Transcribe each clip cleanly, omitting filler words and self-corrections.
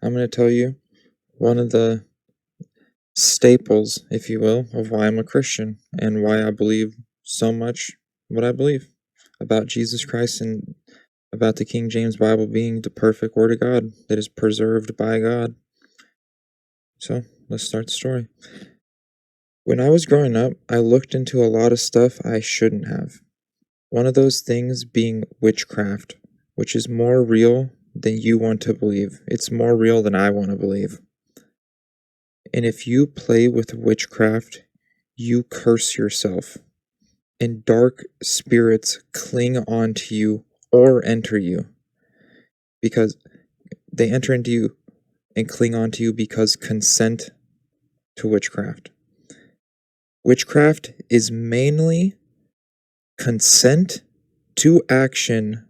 I'm going to tell you one of the staples, if you will, of why I'm a Christian and why I believe so much what I believe about Jesus Christ and about the King James Bible being the perfect Word of God that is preserved by God. So, let's start the story. When I was growing up, I looked into a lot of stuff I shouldn't have. One of those things being witchcraft, which is more real than you want to believe. It's more real than I want to believe. And if you play with witchcraft, you curse yourself, and dark spirits cling onto you or enter you because they enter into you and cling onto you because consent to witchcraft. Witchcraft is mainly consent to action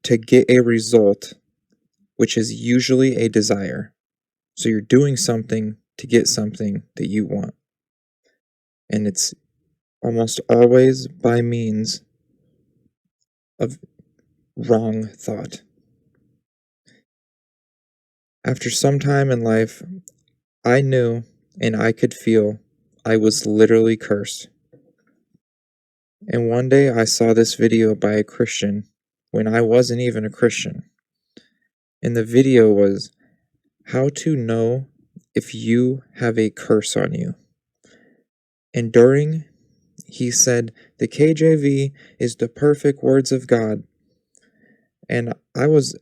to get a result, which is usually a desire. So you're doing something to get something that you want. And it's almost always by means of wrong thought. After some time in life, I knew and I could feel I was literally cursed. And one day I saw this video by a Christian when I wasn't even a Christian. And the video was how to know if you have a curse on you. And during, he said, the KJV is the perfect words of God. And I was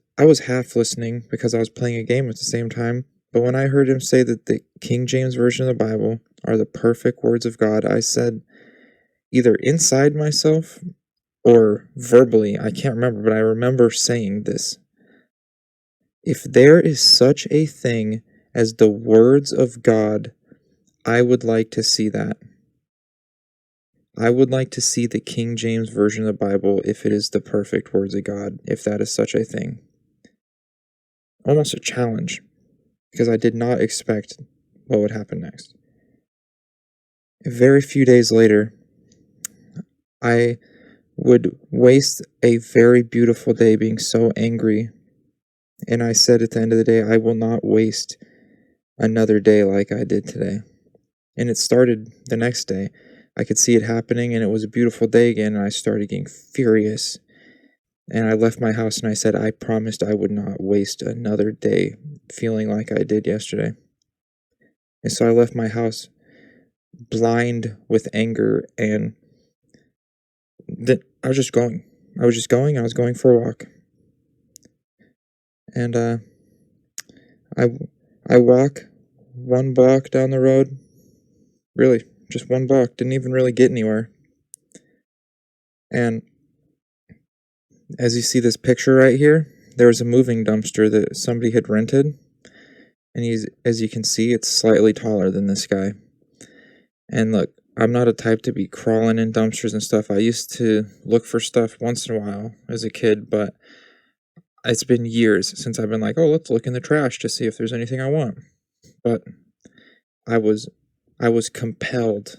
half listening because I was playing a game at the same time. But when I heard him say that the King James Version of the Bible are the perfect words of God, I said, either inside myself or verbally, I can't remember, but I remember saying this. If there is such a thing as the words of God, I would like to see that. I would like to see the King James Version of the Bible if it is the perfect words of God, if that is such a thing. Almost a challenge, because I did not expect what would happen next. A very few days later, I would waste a very beautiful day being so angry, and I said at the end of the day, I will not waste another day like I did today. And it started the next day. I could see it happening, and it was a beautiful day again, and I started getting furious. And I left my house and I said, I promised I would not waste another day feeling like I did yesterday. And so I left my house blind with anger, and I was just going. I was going for a walk. And I walk one block down the road. Really, just one block. Didn't even really get anywhere. And as you see this picture right here, there was a moving dumpster that somebody had rented. And as you can see, it's slightly taller than this guy. And look, I'm not a type to be crawling in dumpsters and stuff. I used to look for stuff once in a while as a kid, but it's been years since I've been like, oh, let's look in the trash to see if there's anything I want. But I was compelled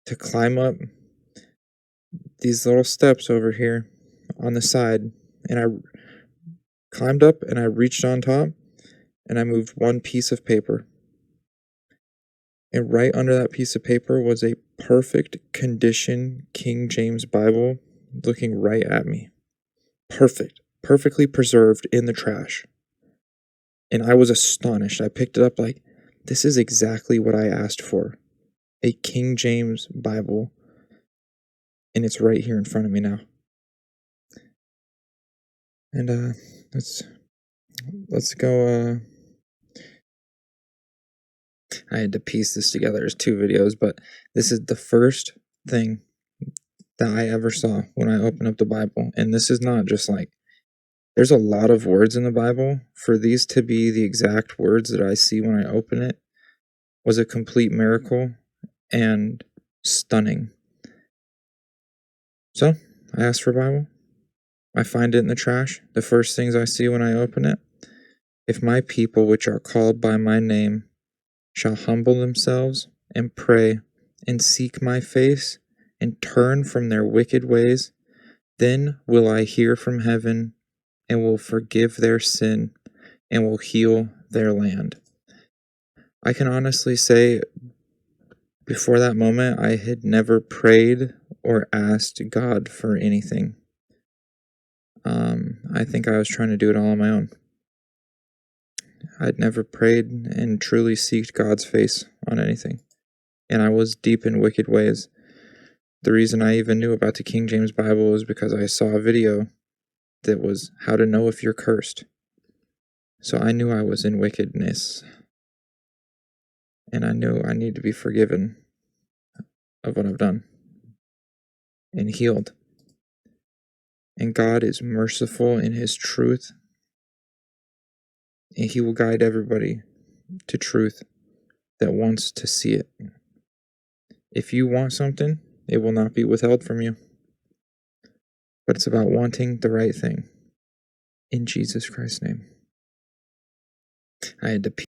to climb up these little steps over here on the side, and I climbed up and I reached on top and I moved one piece of paper. And right under that piece of paper was a perfect condition King James Bible looking right at me. Perfectly preserved in the trash. And I was astonished. I picked it up like, this is exactly what I asked for. A King James Bible. And it's right here in front of me now. And let's go. I had to piece this together as two videos, but this is the first thing that I ever saw when I opened up the Bible. And this is not just like, there's a lot of words in the Bible. For these to be the exact words that I see when I open it was a complete miracle and stunning. So I asked for a Bible. I find it in the trash. The first things I see when I open it: if my people, which are called by my name, shall humble themselves and pray and seek my face and turn from their wicked ways, then will I hear from heaven and will forgive their sin and will heal their land. I can honestly say, before that moment, I had never prayed or asked God for anything. I think I was trying to do it all on my own. I'd never prayed and truly seeked God's face on anything, and I was deep in wicked ways. The reason I even knew about the King James Bible is because I saw a video that was how to know if you're cursed. So I knew I was in wickedness, and I knew I need to be forgiven of what I've done and healed. And God is merciful in His truth, and He will guide everybody to truth that wants to see it. If you want something, it will not be withheld from you. But it's about wanting the right thing. In Jesus Christ's name. I had to pee.